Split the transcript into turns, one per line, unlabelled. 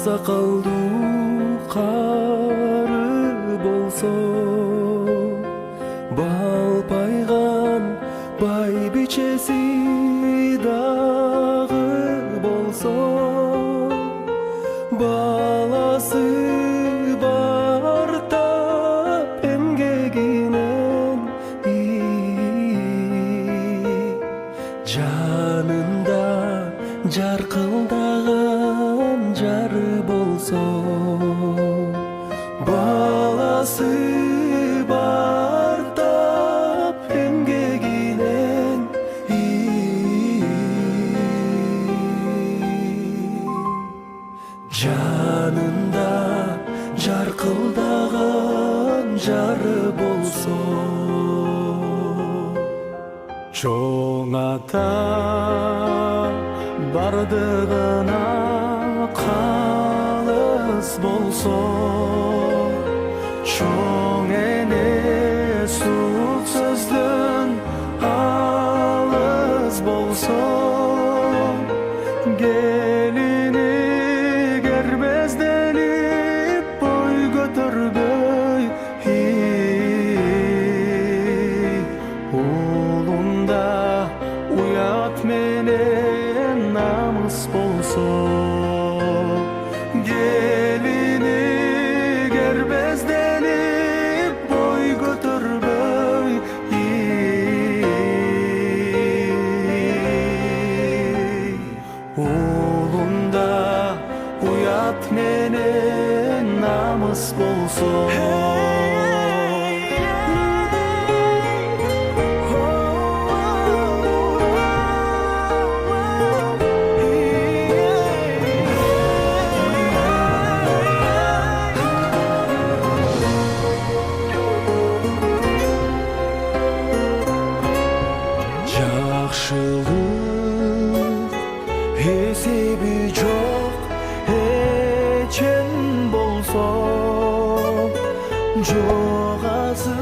сакалдуу кары болсо, балпайган байбичеси дагы болсо, баласы бар тап эмгегинен жанында жаркылдаган жары болсо, баласы бар тап эмгегинен жанында жаркылдаган жары болсо, чоң ата бардыгына калыс болсо, чоң эне сук сөздөн алыс болсо, келини кербезденип бой көтөрбөй, уулунда уят менен намыс болсо, келини кербезденип бой көтөрбөй, уулунда уят менен намыс болсо. Жакшылык эсеби жок эчен болсо, жок азыр